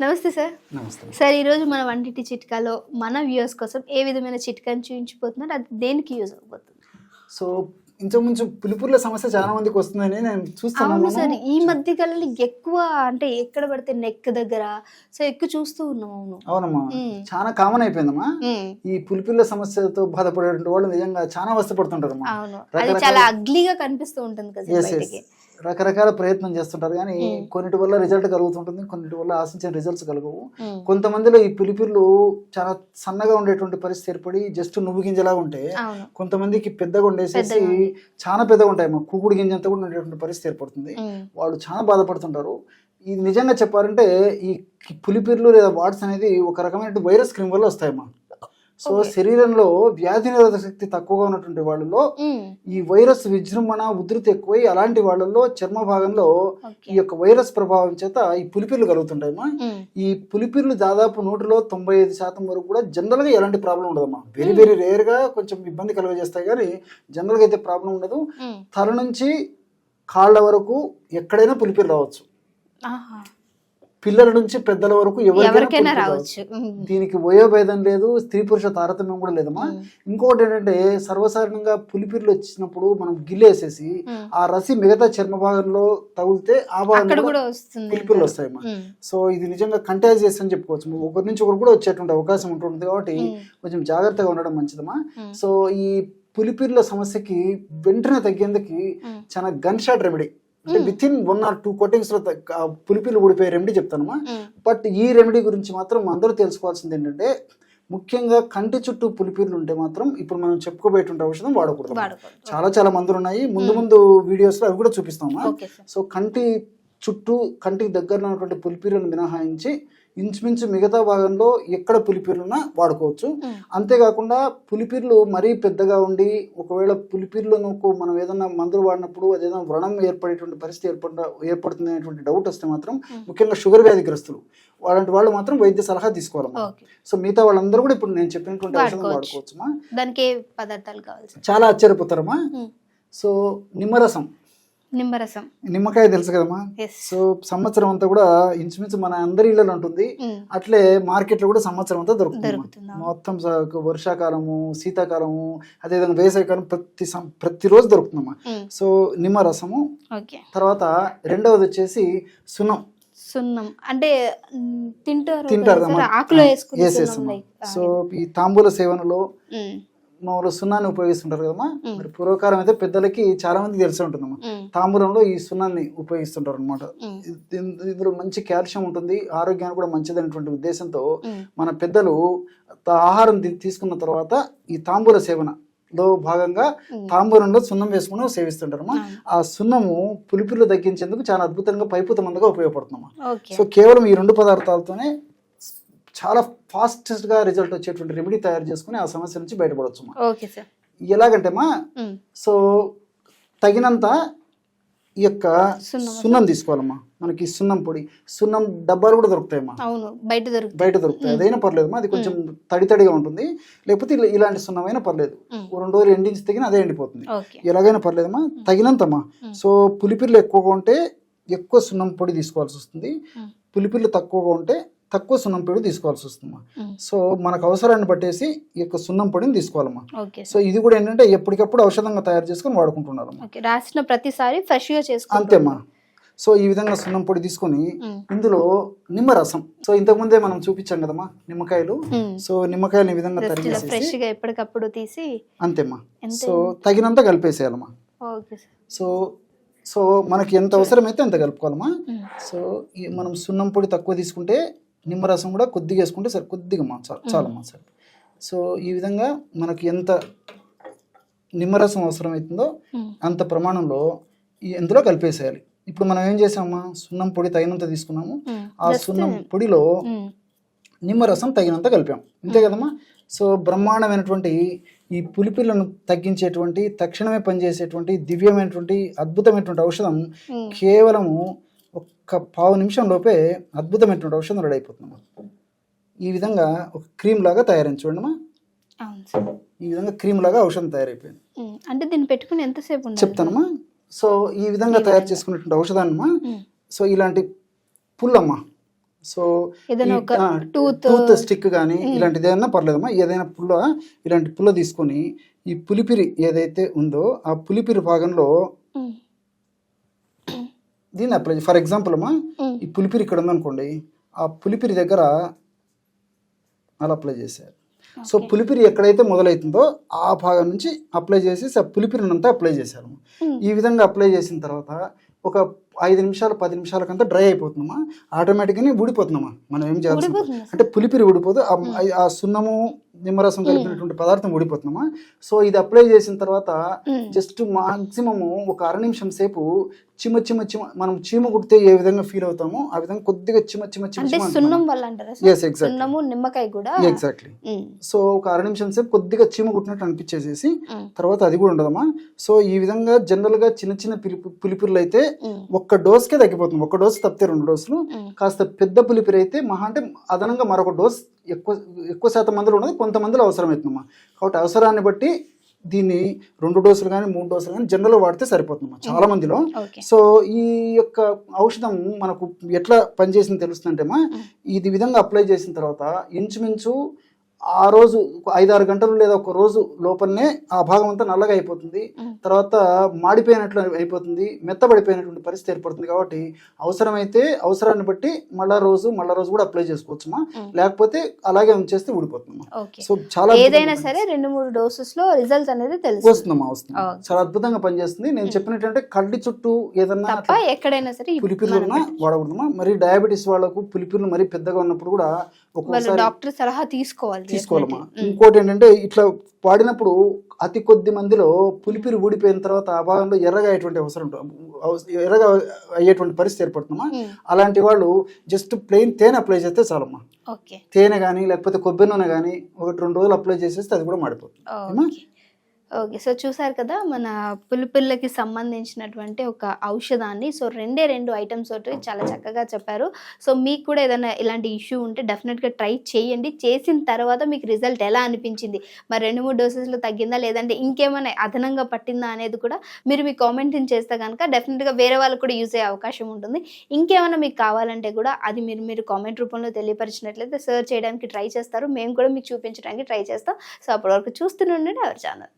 నమస్తే సార్. నమస్తే. సార్ ఈరోజు మన వంటింటి చిట్కాలో మన వ్యూవర్స్ కోసం ఏ విధమైన చిట్కాని చూపించబోతున్నారు, అది దేనికి యూజ్ అవబోతుంది? సో ఇంచుమించు పులిపుర్ల సమస్య చాలా మందికి వస్తుందని నేను అవును చూస్తున్నాను. సార్, ఈ మధ్య కాలంలో ఎక్కువ అంటే ఎక్కడ పడితే నెక్ దగ్గర సో ఎక్కువ చూస్తూ ఉన్నాం. అవును అవునమ్మా, చాలా కామన్ అయిపోయిందమ్మా. ఈ పులిపిల్ల సమస్యతో బాధపడేటువంటి వాళ్ళు నిజంగా చాలా అవస్థపడుతుంటారు. అవును, అది చాలా అగ్లీగా కనిపిస్తూ ఉంటుంది కదా బయటికి. రకరకాల ప్రయత్నం చేస్తుంటారు కానీ కొన్నిటి వల్ల రిజల్ట్ కలుగుతుంటుంది, కొన్నిటి వల్ల ఆశించిన రిజల్ట్స్ కలగవు. కొంతమందిలో ఈ పులిపిర్లు చాలా సన్నగా ఉండేటువంటి పరిస్థితి ఏర్పడి జస్ట్ నువ్వు గింజలా ఉంటే, కొంతమందికి పెద్దగా ఉండేసేసి చాలా పెద్దగా ఉంటాయి, మా కుకుడు గింజ అంతా కూడా ఉండేటువంటి పరిస్థితి ఏర్పడుతుంది. వాళ్ళు చాలా బాధపడుతుంటారు. ఇది నిజంగా చెప్పాలంటే ఈ పులిపిర్లు లేదా వాట్స్ అనేది ఒక రకమైన వైరస్ క్రిమ్ వల్ల వస్తాయమ్మా. సో శరీరంలో వ్యాధి నిరోధక శక్తి తక్కువగా ఉన్నటువంటి వాళ్ళలో ఈ వైరస్ విజృంభణ ఉధృతి ఎక్కువై అలాంటి వాళ్ళలో చర్మ భాగంలో ఈ యొక్క వైరస్ ప్రభావం చేత ఈ పులిపిర్లు కలుగుతుంటాయమ్మా. ఈ పులిపిర్లు దాదాపు 95% వరకు కూడా జనరల్ గా ఎలాంటి ప్రాబ్లం ఉండదమ్మా. వెరీ వెరీ రేర్ గా కొంచెం ఇబ్బంది కలుగజేస్తాయి కానీ జనరల్ గా అయితే ప్రాబ్లం ఉండదు. తల నుంచి కాళ్ళ వరకు ఎక్కడైనా పులిపిర్లు రావచ్చు. పిల్లల నుంచి పెద్దల వరకు ఎవరికైనా రావచ్చు. దీనికి వయోభేదం లేదు, స్త్రీ పురుష తారతమ్యం కూడా లేదమ్మా. ఇంకొకటి ఏంటంటే సర్వసాధారణంగా పులిపిర్లు వచ్చినప్పుడు మనం గిల్లేసేసి ఆ రసి మిగతా చర్మ భాగంలో తగిలితే ఆ భాగంలో పులిపిర్లు వస్తాయమ్మా. సో ఇది నిజంగా కంటాజియస్ అని చెప్పుకోవచ్చు. ఒకరి నుంచి ఒకరు కూడా వచ్చేటువంటి అవకాశం ఉంటుంది కాబట్టి కొంచెం జాగ్రత్తగా ఉండడం మంచిదమ్మా. సో ఈ పులిపిర్ల సమస్యకి వెంటనే తగ్గేందుకు చాలా గన్ షాట్ రెమెడీ అంటే విత్ ఇన్ 1 or 2 కోటింగ్స్ లో పులిపిర్లు ఊడిపోయే రెమెడీ చెప్తానమ్మా. బట్ ఈ రెమెడీ గురించి మాత్రం అందరూ తెలుసుకోవాల్సింది ఏంటంటే, ముఖ్యంగా కంటి చుట్టూ పులిపిర్లు ఉంటే మాత్రం ఇప్పుడు మనం చెప్పుకోబోయేటువంటి ఔషధం వాడకూడదు. చాలా చాలా మందులు ఉన్నాయి, ముందు ముందు వీడియోస్ లో అవి కూడా చూపిస్తామా. సో కంటి చుట్టూ కంటికి దగ్గర ఉన్నటువంటి పులిపిర్లను మినహాయించి ఇంచుమించు మిగతా భాగంలో ఎక్కడ పులిపిర్లున్నా వాడుకోవచ్చు. అంతేకాకుండా పులిపిర్లు మరీ పెద్దగా ఉండి ఒకవేళ పులిపిర్లను మనం ఏదైనా మందులు వాడినప్పుడు అదేదైనా వ్రణం ఏర్పడేటువంటి పరిస్థితి ఏర్పడుతుంది అనేటువంటి డౌట్ వస్తే మాత్రం, ముఖ్యంగా షుగర్ వ్యాధిగ్రస్తులు అలాంటి వాళ్ళు మాత్రం వైద్య సలహా తీసుకోవాలమ్మా. సో మిగతా వాళ్ళందరూ కూడా ఇప్పుడు నేను చెప్పినటువంటి ఔషధం వాడుకోవచ్చుమా. దానికి పదార్థాలు కావాలి, చాలా ఆశ్చర్యపోతారమ్మా. సో నిమ్మకాయ తెలుసు కదమ్మా. సో సంవత్సరం అంతా కూడా ఇంచుమించు మన అందరి ఇళ్ళలో ఉంటుంది. అట్లే మార్కెట్ లో కూడా సంవత్సరం అంతా దొరుకుతుంది. మొత్తం వర్షాకాలము, శీతాకాలము, అదేవిధంగా వేసవికాలం ప్రతిరోజు దొరుకుతుందమ్మా. సో నిమ్మరసము, తర్వాత రెండవది వచ్చేసి సున్నం అంటే తింటారు సో ఈ తాంబూల సేవనలో మామూలు సున్నాన్ని ఉపయోగిస్తుంటారు కదమ్మా. మరి పూర్వకాలం అయితే పెద్దలకి చాలా మందికి తెలిసి ఉంటుందమ్మా, తాంబూలంలో ఈ సున్నాన్ని ఉపయోగిస్తుంటారు అనమాట. ఇందులో మంచి కాల్షియం ఉంటుంది, ఆరోగ్యానికి కూడా మంచిదనేటువంటి ఉద్దేశంతో మన పెద్దలు ఆహారం తీసుకున్న తర్వాత ఈ తాంబూల సేవనలో భాగంగా తాంబూలంలో సున్నం వేసుకుని సేవిస్తుంటారమ్మా. ఆ సున్నము పులిపిర్లు తగ్గించేందుకు చాలా అద్భుతంగా పైపుత మందుగా ఉపయోగపడుతుందమ్మా. సో కేవలం ఈ 2 పదార్థాలతోనే చాలా ఫాస్టెస్ట్ గా రిజల్ట్ వచ్చేటువంటి రెమెడీ తయారు చేసుకుని ఆ సమస్య నుంచి బయటపడవచ్చు. ఎలాగంటేమా, సో తగినంత ఈ యొక్క సున్నం తీసుకోవాలమ్మా. మనకి సున్నం పొడి, సున్నం డబ్బాలు కూడా దొరుకుతాయమ్మా, బయట దొరుకుతాయి. అదైనా పర్లేదమ్మా, అది కొంచెం తడిగా ఉంటుంది. లేకపోతే ఇలాంటి సున్నం అయినా పర్లేదు, 2 రోజులు ఎండించి తగిన అదే ఎండిపోతుంది. ఎలాగైనా పర్లేదమ్మా, తగినంతమ్మా. సో పులిపిర్లు ఎక్కువగా ఉంటే ఎక్కువ సున్నం పొడి తీసుకోవాల్సి వస్తుంది, పులిపిర్లు తక్కువగా ఉంటే తక్కువ సున్నం పొడి తీసుకోవాల్సి వస్తుందమ్మా. సో మనకు అవసరాన్ని పట్టేసి ఈ యొక్క సున్నం పొడిని తీసుకోవాలమ్మా. సో ఇది కూడా ఏంటంటే ఎప్పటికప్పుడు ఔషధంగా తయారు చేసుకుని వాడుకుంటున్నారు రాసిన ప్రతిసారి ఫ్రెష్ గా చేసుకోవాలి అంతేమ్మా. సో ఈ విధంగా సున్నం పొడి తీసుకొని ఇందులో నిమ్మరసం, సో ఇంతకు ముందే మనం చూపించాం కదమ్మా నిమ్మకాయలు. సో నిమ్మకాయలు ఈ విధంగా తరిగేసి ఎప్పటికప్పుడు తీసి అంతేమ్మా. సో తగినంత కలిపేసేయాలమ్మా. సో మనకి ఎంత అవసరమైతే అంత కలుపుకోవాలమ్మా. సో మనం సున్నం పొడి తక్కువ తీసుకుంటే నిమ్మరసం కూడా కొద్దిగా వేసుకుంటే సరే, కొద్దిగా చాలమ్మా సరే. సో ఈ విధంగా మనకి ఎంత నిమ్మరసం అవసరమవుతుందో అంత ప్రమాణంలో ఇందులో కలిపేసేయాలి. ఇప్పుడు మనం ఏం చేసామమ్మా, సున్నం పొడి తగినంత తీసుకున్నాము, ఆ సున్నం పొడిలో నిమ్మరసం తగినంత కలిపాం, అంతే కదమ్మా. సో బ్రహ్మాండమైనటువంటి ఈ పులిపిర్లను తగ్గించేటువంటి, తక్షణమే పనిచేసేటువంటి దివ్యమైనటువంటి అద్భుతమైనటువంటి ఔషధం కేవలము 1 నిమిషం లోపే అద్భుతమైనటువంటి ఔషధం రెడీ అయిపోతుందమ్మా. ఈ విధంగా ఒక క్రీమ్ లాగా తయారైంది చూడమ్మా. ఈ విధంగా క్రీమ్ లాగా ఔషధం తయారైపోయింది. అంటే దీన్ని పెట్టుకుని ఎంతసేపు చెప్తానమ్మా. సో ఈ విధంగా తయారు చేసుకునేటువంటి ఔషధాన్నమ్మా. సో ఇలాంటి పుల్లమ్మా, సో ఏదైనా ఒక టూత్ స్టిక్ కానీ ఇలాంటిది ఏదైనా పర్లేదమ్మా, ఏదైనా ఇలాంటి పుల్ల తీసుకొని ఈ పులిపిరి ఏదైతే ఉందో ఆ పులిపిరి భాగంలో దీన్ని అప్లై. ఫర్ ఎగ్జాంపుల్ అమ్మా, ఈ పులిపిరి ఇక్కడ ఉందనుకోండి, ఆ పులిపిరి దగ్గర అలా అప్లై చేశారు. సో పులిపిరి ఎక్కడైతే మొదలవుతుందో ఆ భాగం నుంచి అప్లై చేసి ఆ పులిపిరిని అంతా అప్లై చేశారు. ఈ విధంగా అప్లై చేసిన తర్వాత ఒక 5 నిమిషాలు 10 నిమిషాలకంతా డ్రై అయిపోతుందమ్మా, ఆటోమేటిక్గానే ఊడిపోతుందమ్మా. మనం ఏం చేయాల్సి అంటే పులిపిరి ఊడిపోదు, ఆ సున్నము నిమ్మరసం కలిపినటువంటి పదార్థం ఊడిపోతుందమ్మా. సో ఇది అప్లై చేసిన తర్వాత జస్ట్ మాక్సిమము ఒక 1/2 నిమిషం సేపు చిమ మనం చీమ కుడితే ఏ విధంగా ఫీల్ అవుతామో ఆ విధంగా కొద్దిగా చిమ నిమ్మకాయ కూడా ఎగ్జాక్ట్లీ. సో ఒక 1/2 నిమిషం సేపు కొద్దిగా చీమ కుట్టినట్టు అనిపించేసేసి తర్వాత అది కూడా ఉండదమ్మా. సో ఈ విధంగా జనరల్ గా చిన్న పులిపిరులు అయితే ఒక్క డోస్కే తగ్గిపోతుంది. ఒక డోసు తప్పితే 2 డోసులు. కాస్త పెద్ద పులిపిరి అయితే మహా అంటే అదనంగా మరొక డోస్ ఎక్కువ శాతం మందిలో ఉన్నది కొంతమందిలో అవసరమవుతుందమ్మా. కాబట్టి అవసరాన్ని బట్టి దీన్ని 2 డోసులు కానీ 3 డోసులు కానీ జనరల్గా వాడితే సరిపోతుందమ్మా చాలా మందిలో. సో ఈ యొక్క ఔషధం మనకు ఎట్లా పనిచేసింది తెలుస్తుందంటేమా, ఇది విధంగా అప్లై చేసిన తర్వాత ఇంచుమించు ఆ రోజు 5-6 గంటలు లేదా ఒక రోజు లోపలనే ఆ భాగం అంతా నల్లగా అయిపోతుంది. తర్వాత మాడిపోయినట్లు అయిపోతుంది, మెత్తబడిపోయినటువంటి పరిస్థితి ఏర్పడుతుంది. కాబట్టి అవసరమైతే అవసరాన్ని బట్టి మళ్ళా రోజు కూడా అప్లై చేసుకోవచ్చుమా, లేకపోతే అలాగే ఉంచేస్తే ఊడిపోతుందమ్మా. సో చాలా ఏదైనా సరే 2-3 డోసెస్ లో రిజల్ట్ అనేది వస్తుందమ్మా, వస్తుంది. చాలా అద్భుతంగా పనిచేస్తుంది. నేను చెప్పినట్టు కళ్ళి చుట్టూ ఏదన్నా ఎక్కడైనా సరే పులిపిర్లు వాడకూడదమ్మా. మరి డయాబెటీస్ వాళ్ళకు పులిపిర్లు మరీ పెద్దగా ఉన్నప్పుడు కూడా ఒక్కొక్కసారి డాక్టర్ సలహా తీసుకోవాలమ్మా. ఇంకోటి ఏంటంటే ఇట్లా వాడినప్పుడు అతి కొద్ది మందిలో పులిపిరి ఊడిపోయిన తర్వాత ఆ భాగంలో ఎర్రగా అయ్యేటువంటి పరిస్థితి ఏర్పడుతుందమ్మా. అలాంటి వాళ్ళు జస్ట్ ప్లెయిన్ తేనె అప్లై చేస్తే చాలమ్మా. తేనె కానీ లేకపోతే కొబ్బరి నూనె కానీ 1-2 రోజులు అప్లై చేసేస్తే అది కూడా మాడిపోతుంది. ఓకే, సో చూసారు కదా మన పులిపిల్లకి సంబంధించినటువంటి ఒక ఔషధాన్ని. సో 2 ఐటమ్స్ తోటి చాలా చక్కగా చెప్పారు. సో మీకు కూడా ఏదైనా ఇలాంటి ఇష్యూ ఉంటే డెఫినెట్గా ట్రై చేయండి. చేసిన తర్వాత మీకు రిజల్ట్ ఎలా అనిపించింది, మరి 2-3 డోసెస్లో తగ్గిందా లేదంటే ఇంకేమైనా అదనంగా పట్టిందా అనేది కూడా మీరు మీ కామెంటింగ్ చేస్తే కనుక డెఫినెట్గా వేరే వాళ్ళకు కూడా యూజ్ అయ్యే అవకాశం ఉంటుంది. ఇంకేమైనా మీకు కావాలంటే కూడా అది మీరు కామెంట్ రూపంలో తెలియపరిచినట్లయితే సర్చ్ చేయడానికి ట్రై చేస్తారు, మేము కూడా మీకు చూపించడానికి ట్రై చేస్తాం. సో అప్పటి వరకు చూస్తూనే ఉండండి అవర్ ఛానల్.